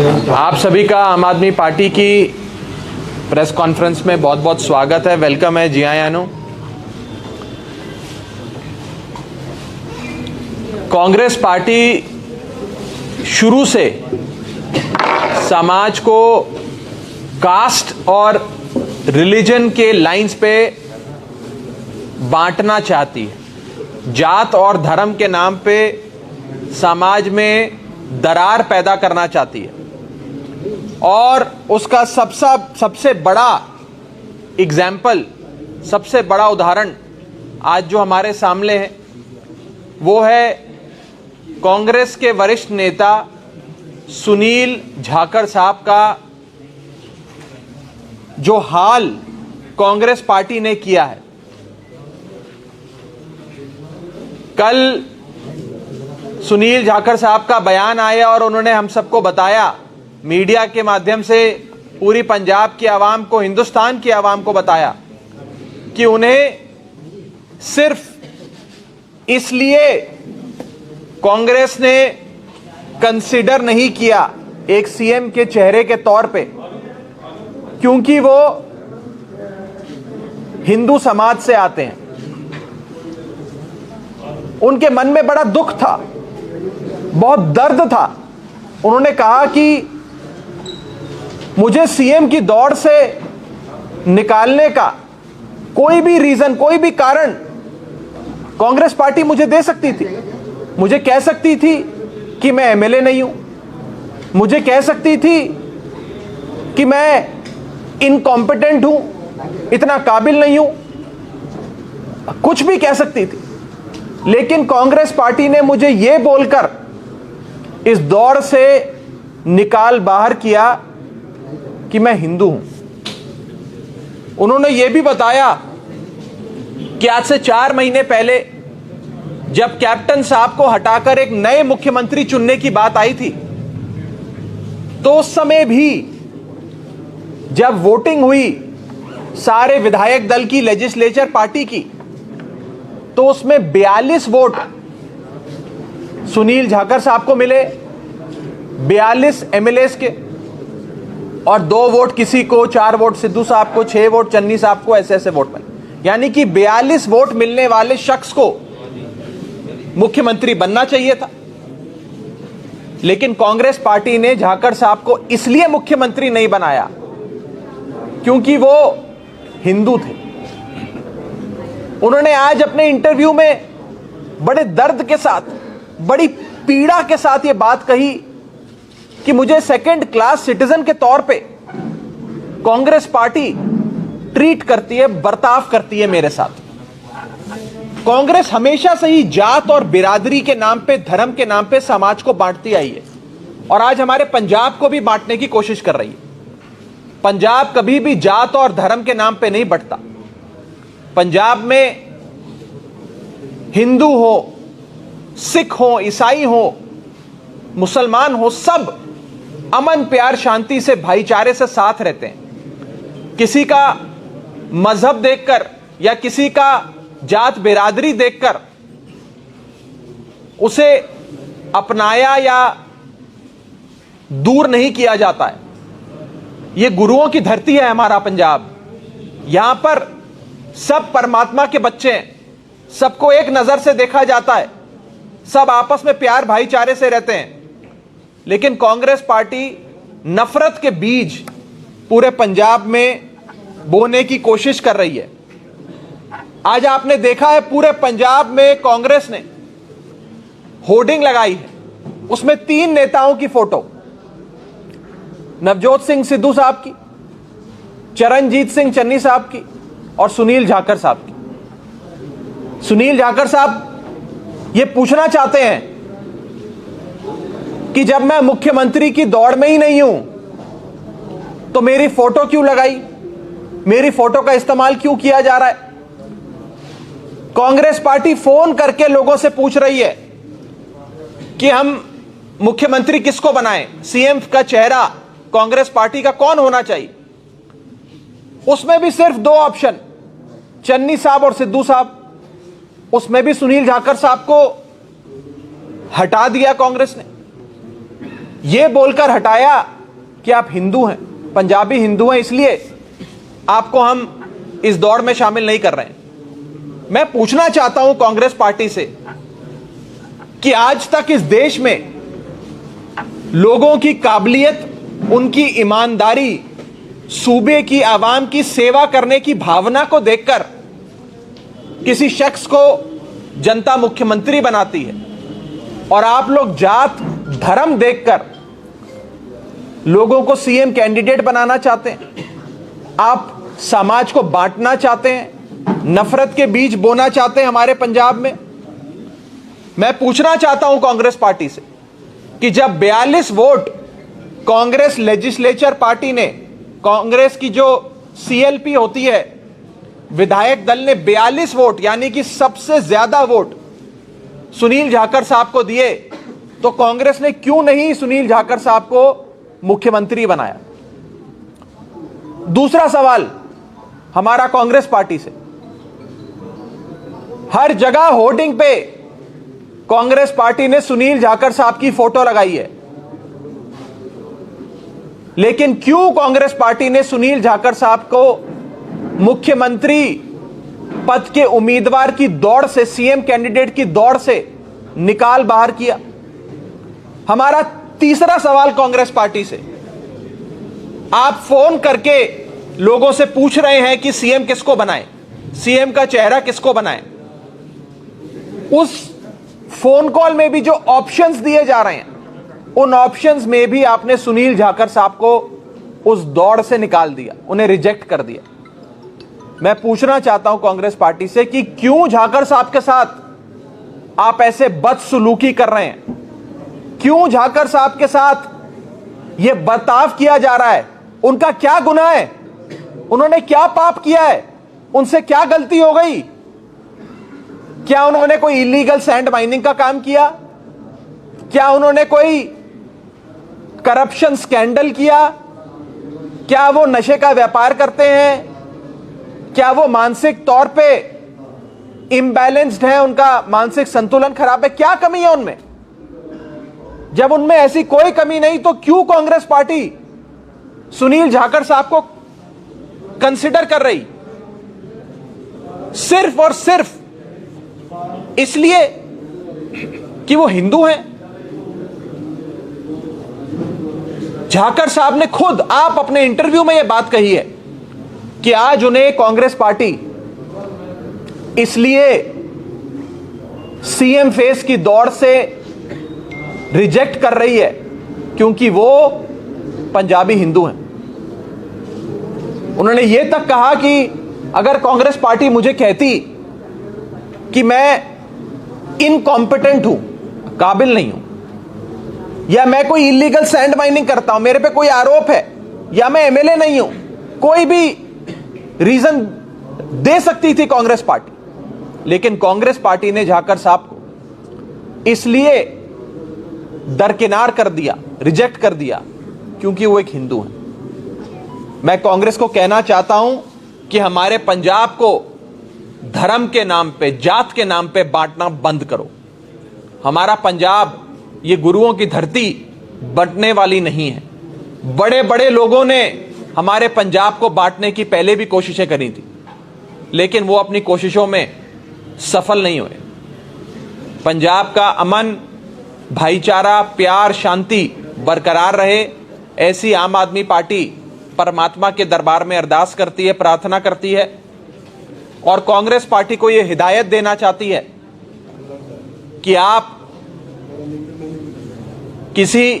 आप सभी का आम आदमी पार्टी की प्रेस कॉन्फ्रेंस में बहुत बहुत स्वागत है। वेलकम है। जी हाँ यानो, कांग्रेस पार्टी शुरू से समाज को कास्ट और रिलीजन के लाइंस पे बांटना चाहती है। जात और धर्म के नाम पे समाज में दरार पैदा करना चाहती है और उसका सबसे बड़ा एग्जाम्पल, सबसे बड़ा उदाहरण आज जो हमारे सामने है वो है कांग्रेस के वरिष्ठ नेता सुनील जाखड़ साहब का जो हाल कांग्रेस पार्टी ने किया है। कल सुनील जाखड़ साहब का बयान आया और उन्होंने हम सबको बताया, मीडिया के माध्यम से पूरी पंजाब की आवाम को, हिंदुस्तान की आवाम को बताया कि उन्हें सिर्फ इसलिए कांग्रेस ने कंसिडर नहीं किया एक सीएम के चेहरे के तौर पे क्योंकि वो हिंदू समाज से आते हैं। उनके मन में बड़ा दुख था, बहुत दर्द था। उन्होंने कहा कि मुझे सीएम की दौड़ से निकालने का कोई भी रीजन, कोई भी कारण कांग्रेस पार्टी मुझे दे सकती थी। मुझे कह सकती थी कि मैं एमएलए नहीं हूं, मुझे कह सकती थी कि मैं इनकॉम्पिटेंट हूं, इतना काबिल नहीं हूं, कुछ भी कह सकती थी। लेकिन कांग्रेस पार्टी ने मुझे यह बोलकर इस दौड़ से निकाल बाहर किया कि मैं हिंदू हूं। उन्होंने यह भी बताया कि आज से 4 महीने पहले जब कैप्टन साहब को हटाकर एक नए मुख्यमंत्री चुनने की बात आई थी, तो उस समय भी जब वोटिंग हुई सारे विधायक दल की, लेजिस्लेचर पार्टी की, तो उसमें 42 वोट सुनील जाखड़ साहब को मिले, 42 एमएलएस के, और 2 वोट किसी को, 4 वोट सिद्धू साहब को, 6 वोट चन्नी साहब को, ऐसे वोट मिले। यानी कि 42 वोट मिलने वाले शख्स को मुख्यमंत्री बनना चाहिए था। लेकिन कांग्रेस पार्टी ने जाखड़ साहब को इसलिए मुख्यमंत्री नहीं बनाया क्योंकि वो हिंदू थे। उन्होंने आज अपने इंटरव्यू में बड़े दर्द के साथ, बड़ी पीड़ा के साथ यह बात कही कि मुझे सेकंड क्लास सिटीजन के तौर पे कांग्रेस पार्टी ट्रीट करती है, बर्ताव करती है मेरे साथ। कांग्रेस हमेशा से ही जात और बिरादरी के नाम पे, धर्म के नाम पे समाज को बांटती आई है और आज हमारे पंजाब को भी बांटने की कोशिश कर रही है। पंजाब कभी भी जात और धर्म के नाम पे नहीं बंटता। पंजाब में हिंदू हो, सिख हो, ईसाई हो, मुसलमान हो, सब अमन, प्यार, शांति से, भाईचारे से साथ रहते हैं। किसी का मजहब देखकर या किसी का जात बिरादरी देखकर उसे अपनाया या दूर नहीं किया जाता है। यह गुरुओं की धरती है हमारा पंजाब। यहां पर सब परमात्मा के बच्चे हैं, सबको एक नजर से देखा जाता है, सब आपस में प्यार भाईचारे से रहते हैं। लेकिन कांग्रेस पार्टी नफरत के बीज पूरे पंजाब में बोने की कोशिश कर रही है। आज आपने देखा है पूरे पंजाब में कांग्रेस ने होर्डिंग लगाई है, उसमें 3 नेताओं की फोटो, नवजोत सिंह सिद्धू साहब की, चरणजीत सिंह चन्नी साहब की और सुनील जाखड़ साहब की। सुनील जाखड़ साहब ये पूछना चाहते हैं कि जब मैं मुख्यमंत्री की दौड़ में ही नहीं हूं तो मेरी फोटो क्यों लगाई, मेरी फोटो का इस्तेमाल क्यों किया जा रहा है। कांग्रेस पार्टी फोन करके लोगों से पूछ रही है कि हम मुख्यमंत्री किसको बनाएं, सीएम का चेहरा कांग्रेस पार्टी का कौन होना चाहिए। उसमें भी सिर्फ 2 ऑप्शन, चन्नी साहब और सिद्धू साहब। उसमें भी सुनील जाखड़ साहब को हटा दिया कांग्रेस ने। यह बोलकर हटाया कि आप हिंदू हैं, पंजाबी हिंदू हैं, इसलिए आपको हम इस दौड़ में शामिल नहीं कर रहे हैं। मैं पूछना चाहता हूं कांग्रेस पार्टी से कि आज तक इस देश में लोगों की काबिलियत, उनकी ईमानदारी, सूबे की आवाम की सेवा करने की भावना को देखकर किसी शख्स को जनता मुख्यमंत्री बनाती है और आप लोग जात धर्म देखकर लोगों को सीएम कैंडिडेट बनाना चाहते हैं। आप समाज को बांटना चाहते हैं, नफरत के बीज बोना चाहते हैं हमारे पंजाब में। मैं पूछना चाहता हूं कांग्रेस पार्टी से कि जब 42 वोट कांग्रेस लेजिस्लेचर पार्टी ने, कांग्रेस की जो सीएलपी होती है, विधायक दल ने 42 वोट यानी कि सबसे ज्यादा वोट सुनील जाखड़ साहब को दिए, तो कांग्रेस ने क्यों नहीं सुनील जाखड़ साहब को मुख्यमंत्री बनाया? दूसरा सवाल हमारा कांग्रेस पार्टी से, हर जगह होर्डिंग पे कांग्रेस पार्टी ने सुनील जाखड़ साहब की फोटो लगाई है, लेकिन क्यों कांग्रेस पार्टी ने सुनील जाखड़ साहब को मुख्यमंत्री पद के उम्मीदवार की दौड़ से, सीएम कैंडिडेट की दौड़ से निकाल बाहर किया? हमारा तीसरा सवाल कांग्रेस पार्टी से, आप फोन करके लोगों से पूछ रहे हैं कि सीएम किसको बनाएं, सीएम का चेहरा किसको बनाएं। उस फोन कॉल में भी जो ऑप्शंस दिए जा रहे हैं, उन ऑप्शंस में भी आपने सुनील जाखड़ साहब को उस दौड़ से निकाल दिया, उन्हें रिजेक्ट कर दिया। मैं पूछना चाहता हूं कांग्रेस पार्टी से कि क्यों जाखड़ साहब के साथ आप ऐसे बदसलूकी कर रहे हैं? क्यों जाखड़ साहब के साथ यह बर्ताव किया जा रहा है? उनका क्या गुनाह है? उन्होंने क्या पाप किया है? उनसे क्या गलती हो गई? क्या उन्होंने कोई इलीगल सैंड माइनिंग का काम किया? क्या उन्होंने कोई करप्शन स्कैंडल किया? क्या वो नशे का व्यापार करते हैं? क्या वो मानसिक तौर पे इम्बैलेंस्ड है, उनका मानसिक संतुलन खराब है? क्या कमी है उनमें? जब उनमें ऐसी कोई कमी नहीं, तो क्यों कांग्रेस पार्टी सुनील जाखड़ साहब को कंसिडर कर रही? सिर्फ और सिर्फ इसलिए कि वो हिंदू हैं। जाखड़ साहब ने खुद, आप अपने इंटरव्यू में यह बात कही है कि आज उन्हें कांग्रेस पार्टी इसलिए सीएम फेस की दौड़ से रिजेक्ट कर रही है क्योंकि वो पंजाबी हिंदू हैं। उन्होंने यह तक कहा कि अगर कांग्रेस पार्टी मुझे कहती कि मैं इनकॉम्पिटेंट हूं, काबिल नहीं हूं, या मैं कोई इलीगल सैंड माइनिंग करता हूं, मेरे पे कोई आरोप है, या मैं एमएलए नहीं हूं, कोई भी रीजन दे सकती थी कांग्रेस पार्टी। लेकिन कांग्रेस पार्टी ने जाखड़ साहब को इसलिए दरकिनार कर दिया, रिजेक्ट कर दिया क्योंकि वो एक हिंदू है। मैं कांग्रेस को कहना चाहता हूं कि हमारे पंजाब को धर्म के नाम पे, जात के नाम पे बांटना बंद करो। हमारा पंजाब ये गुरुओं की धरती बंटने वाली नहीं है। बड़े बड़े लोगों ने हमारे पंजाब को बांटने की पहले भी कोशिशें करी थी, लेकिन वो अपनी कोशिशों में सफल नहीं हुए। पंजाब का अमन, भाईचारा, प्यार, शांति बरकरार रहे, ऐसी आम आदमी पार्टी परमात्मा के दरबार में अरदास करती है, प्रार्थना करती है। और कांग्रेस पार्टी को यह हिदायत देना चाहती है कि आप किसी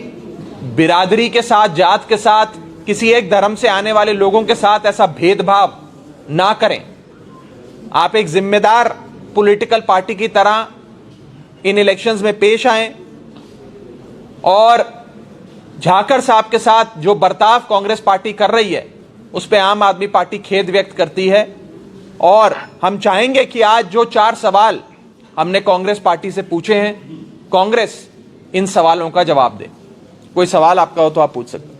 बिरादरी के साथ, जात के साथ, किसी एक धर्म से आने वाले लोगों के साथ ऐसा भेदभाव ना करें। आप एक जिम्मेदार पॉलिटिकल पार्टी की तरह इन इलेक्शंस में पेश आएं और जाखड़ साहब के साथ जो बर्ताव कांग्रेस पार्टी कर रही है उस पर आम आदमी पार्टी खेद व्यक्त करती है। और हम चाहेंगे कि आज जो 4 सवाल हमने कांग्रेस पार्टी से पूछे हैं, कांग्रेस इन सवालों का जवाब दे। कोई सवाल आपका हो तो आप पूछ सकते हैं।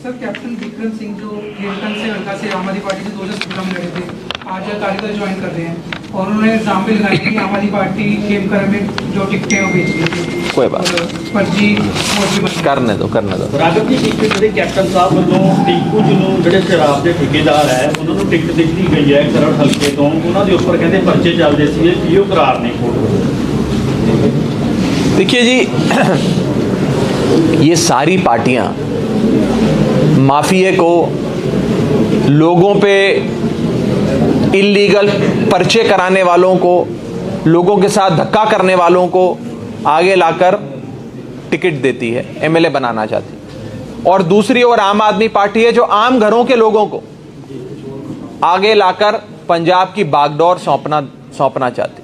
सर, कैप्टन विक्रम सिंह जो केरल से हल्का से आम आदमी पार्टी से 2017 में लड़े थे, आज कार्यकर्ता ज्वाइन कर रहे हैं, और उन्होंने इल्जाम भी लगाया कि आम आदमी पार्टी खेमकर में जो टिकटें हैं वो बेच रही थी। कोई बात और फर्जी वोट भी बन करने दो ਰਾਘਵ ਜੀ ਇੱਕ ਜਿਹੜੇ ਕੈਪਟਨ ਸਾਹਿਬ ਵੱਲੋਂ ਟਿੰਕੂ ਜੀ ਨੂੰ ਜਿਹੜੇ ਸ਼ਰਾਬ ਦੇ ਠੇਕੇਦਾਰ ਹੈ ਉਹਨਾਂ ਨੂੰ ਟਿਕਟ ਦਿੱਤੀ ਗਈ ਹੈ ਖਰੜ ਹਲਕੇ ਤੋਂ, ਉਹਨਾਂ ਦੇ ਉੱਪਰ ਕਹਿੰਦੇ ਪਰਚੇ ਚੱਲਦੇ ਸੀ ਕਿ ਉਹ ਕਰਾਰ ਨਹੀਂ ਕੋਲ। देखिए जी, ये सारी पार्टियां माफिया को, लोगों पे इल्लीगल पर्चे कराने वालों को, लोगों के साथ धक्का करने वालों को आगे लाकर टिकट देती है, एमएलए बनाना चाहती है। और दूसरी ओर आम आदमी पार्टी है जो आम घरों के लोगों को आगे लाकर पंजाब की बागडोर सौंपना चाहती है।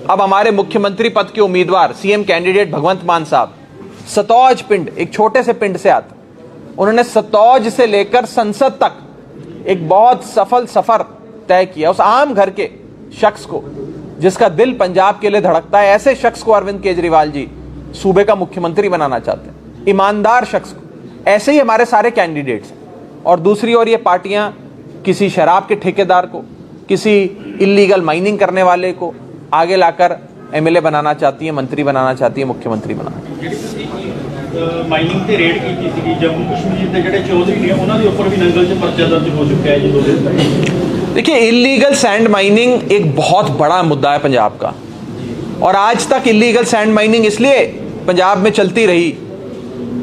अब हमारे मुख्यमंत्री पद के उम्मीदवार सीएम कैंडिडेट भगवंत मान साहब सतौज पिंड, एक छोटे से पिंड से आते, उन्होंने सतौज से लेकर संसद तक एक बहुत सफल सफर तय किया। उस आम घर के शख्स को, जिसका दिल पंजाब के लिए धड़कता है, ऐसे शख्स को अरविंद केजरीवाल जी सूबे का मुख्यमंत्री बनाना चाहते हैं, ईमानदार शख्स को। ऐसे ही हमारे सारे कैंडिडेट्स हैं। और दूसरी ओर ये पार्टियां किसी शराब के ठेकेदार को, किसी इल्लीगल माइनिंग करने वाले को आगे लाकर एमएलए बनाना चाहती है, मंत्री बनाना चाहती है, मुख्यमंत्री बनाना। ਮਾਈਨਿੰਗ ਤੇ ਰੇਡ ਕੀਤੀ ਸੀਗੀ ਜੰਮੂ ਕਸ਼ਮੀਰ ਦੇ ਜਿਹੜੇ ਚੌਧਰੀ ਨੇ ਉਹਨਾਂ ਦੇ ਉੱਪਰ ਵੀ ਨੰਗਲ 'ਚ ਪਰਚਾ ਦਰਜ ਹੋ ਚੁੱਕਿਆ है जी 2 दिन तक। देखिए, इलीगल सैंड माइनिंग एक बहुत बड़ा मुद्दा है पंजाब का, और आज तक इलीगल सैंड माइनिंग इसलिए पंजाब में चलती रही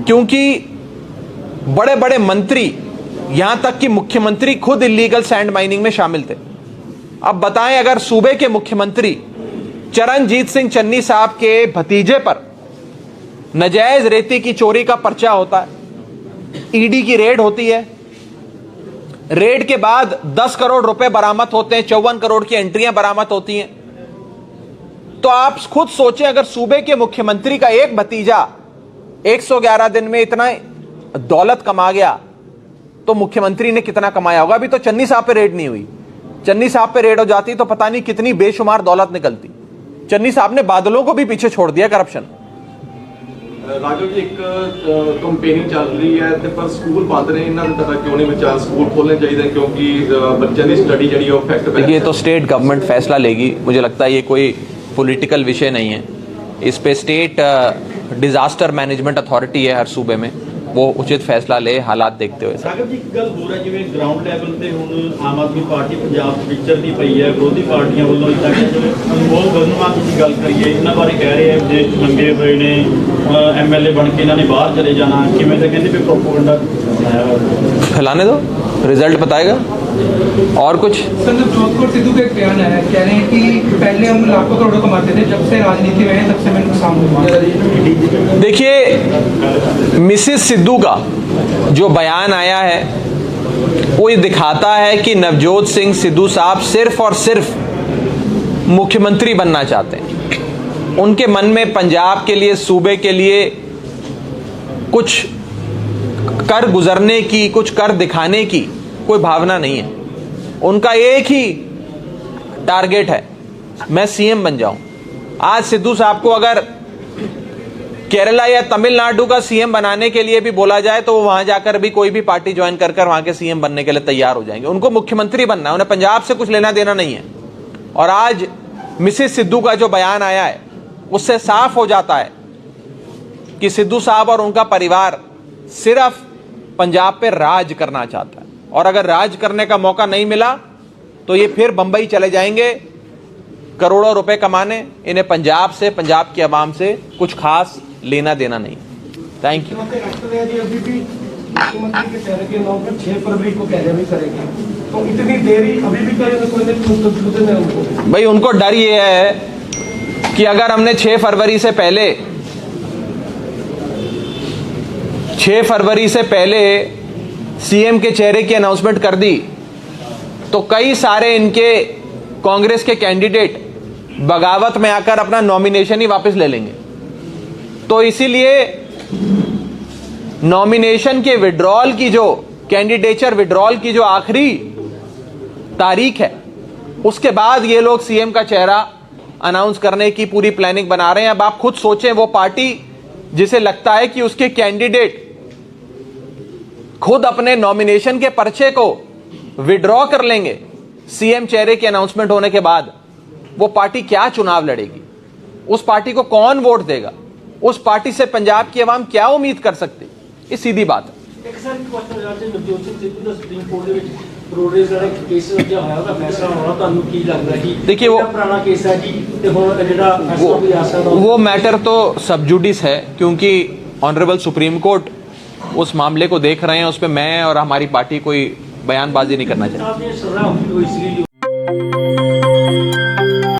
क्योंकि बड़े बड़े मंत्री, यहां तक कि मुख्यमंत्री खुद इलीगल सैंड माइनिंग में शामिल थे। अब बताएं, अगर सूबे के मुख्यमंत्री चरणजीत सिंह चन्नी साहब के भतीजे पर नजायज रेती की चोरी का पर्चा होता है, ईडी की रेड होती है, रेड के बाद 10 करोड़ रुपए बरामद होते हैं, 54 करोड़ की एंट्रियां बरामद होती हैं, तो आप खुद सोचें, अगर सूबे के मुख्यमंत्री का एक भतीजा 111 दिन में इतना दौलत कमा गया तो मुख्यमंत्री ने कितना कमाया होगा। अभी तो चन्नी साहब पे रेड नहीं हुई, चन्नी साहब पे रेड हो जाती तो पता नहीं कितनी बेशुमार दौलत निकलती। चन्नी साहब ने बादलों को भी पीछे छोड़ दिया करप्शन। राघव जी, एक कंपेनिंग चल रही है ਤੇ ਪਰ ਸਕੂਲ ਬੰਦ ਨੇ, ਇਹਨਾਂ ਦਾ ਕਿਉਂ नहीं विचार ਸਕੂਲ खोलने चाहिए क्योंकि बच्चों की स्टडी जी इफेक्ट पे। ये तो स्टेट गवर्नमेंट फैसला लेगी, मुझे लगता है ये कोई पॉलिटिकल विषय नहीं है। इस पे स्टेट डिजास्टर मैनेजमेंट अथॉरिटी है हर सूबे में, वो उचित फैसला ले हालात देखते हुए। ਰਾਘਵ ਜੀ, ਇੱਕ ਗੱਲ ਹੋਰ ਹੈ, ਜਿਵੇਂ ਗਰਾਊਂਡ ਲੈਵਲ ਤੇ ਹੁਣ ਆਮ ਆਦਮੀ ਪਾਰਟੀ ਪੰਜਾਬ ਵਿਚਰਦੀ ਪਈ ਹੈ, ਵਿਰੋਧੀ ਪਾਰਟੀਆਂ ਵੱਲੋਂ ਇਦਾਂ ਕਿ ਜਿਵੇਂ ਅਨਮੋਲ ਗਗਨਵਾਲ ਦੀ ਗੱਲ ਕਰੀਏ, ਇਹਨਾਂ ਬਾਰੇ ਕਹਿ ਰਹੇ ਆ ਵਿਦੇਸ਼ ਮੰਗੇ ਹੋਏ ਨੇ, ਐਮਐਲਏ ਬਣ ਕੇ ਇਹਨਾਂ ਨੇ ਬਾਹਰ ਚਲੇ ਜਾਣਾ, ਕਿਵੇਂ ਤਾਂ ਕਹਿੰਦੇ ਵੀ ਪ੍ਰੋਪਗੈਂਡਾ फैलाने दो, रिजल्ट बताएगा। और कुछ सर, जोधपुर सिद्धू का एक बयान है, कह रहे हैं कि पहले हम लाखों करोड़ों कमाते थे, जब से राजनीति में है तब से हमें नुकसान हुआ। देखिए, मिसेस सिद्धू का जो बयान आया है वो ये दिखाता है कि नवजोत सिंह सिद्धू साहब सिर्फ और सिर्फ मुख्यमंत्री बनना चाहते हैं। उनके मन में पंजाब के लिए, सूबे के लिए कुछ कर गुजरने की, कुछ कर दिखाने की कोई भावना नहीं है। उनका एक ही टारगेट है, मैं सीएम बन जाऊं। आज सिद्धू साहब को अगर केरला या तमिलनाडु का सीएम बनाने के लिए भी बोला जाए तो वो वहां जाकर भी कोई भी पार्टी ज्वाइन कर वहां के सीएम बनने के लिए तैयार हो जाएंगे। उनको मुख्यमंत्री बनना है, उन्हें पंजाब से कुछ लेना देना नहीं है। और आज मिसेस सिद्धू का जो बयान आया है उससे साफ हो जाता है कि सिद्धू साहब और उनका परिवार सिर्फ पंजाब पे राज करना चाहता है, और अगर राज करने का मौका नहीं मिला तो ये फिर बंबई चले जाएंगे करोड़ों रुपए कमाने। इन्हें पंजाब से, पंजाब की आवाम से कुछ खास लेना देना नहीं। Thank you. अभी भी मुख्यमंत्री के चेहरे के नाम पर 6 फरवरी को कैबिनेट भी करेंगे, तो इतनी देरी अभी भी करें तो कोई नहीं। भाई, उनको डर ये है कि अगर हमने 6 फरवरी से पहले 6 फरवरी से पहले सीएम के चेहरे की अनाउंसमेंट कर दी तो कई सारे इनके कांग्रेस के कैंडिडेट बगावत में आकर अपना नॉमिनेशन ही वापस ले लेंगे। तो इसीलिए नॉमिनेशन के विड्रॉल की जो कैंडिडेचर विड्रॉल की जो आखिरी तारीख है उसके बाद ये लोग सीएम का चेहरा अनाउंस करने की पूरी प्लानिंग बना रहे हैं। अब आप खुद सोचें, वो पार्टी जिसे लगता है कि उसके कैंडिडेट खुद अपने नॉमिनेशन के पर्चे को विड्रॉ कर लेंगे सीएम चेहरे की अनाउंसमेंट होने के बाद, वो पार्टी क्या चुनाव लड़ेगी, उस पार्टी को कौन वोट देगा, उस पार्टी से पंजाब की आवाम क्या उम्मीद कर सकती, ये सीधी बात है। ਇੱਕ ਸਰ ਕੁਐਸਚਨ ਰਾਜ ਜੀ ਨਵਜੋਤ ਸਿੰਘ ਸਿੱਧੂ ਦਾ ਸੁਪਰੀਮ ਕੋਰਟ ਦੇ ਵਿੱਚ ਰੋਡਰੇਜ ਦਾ ਕੇਸ ਲੱਗਿਆ ਹੋਇਆ ਉਹਦਾ ਫੈਸਲਾ ਹੋਣਾ ਤੁਹਾਨੂੰ ਕੀ ਲੱਗਦਾ ਕਿ देखिए वो ਪੁਰਾਣਾ ਕੇਸ ਹੈ ਜੀ ਤੇ ਹੁਣ ਜਿਹੜਾ ਫੈਸਲਾ ਵੀ ਆ ਸਕਦਾ वो मैटर तो सब जुडिस है, क्योंकि ऑनरेबल सुप्रीम कोर्ट उस मामले को देख रहे हैं, उस पर मैं और हमारी पार्टी कोई बयानबाजी नहीं करना चाहती। ਸਾਹਿਬ ਨੇ ਸਜ਼ਾ ਹੋਈ ਸੀਗੀ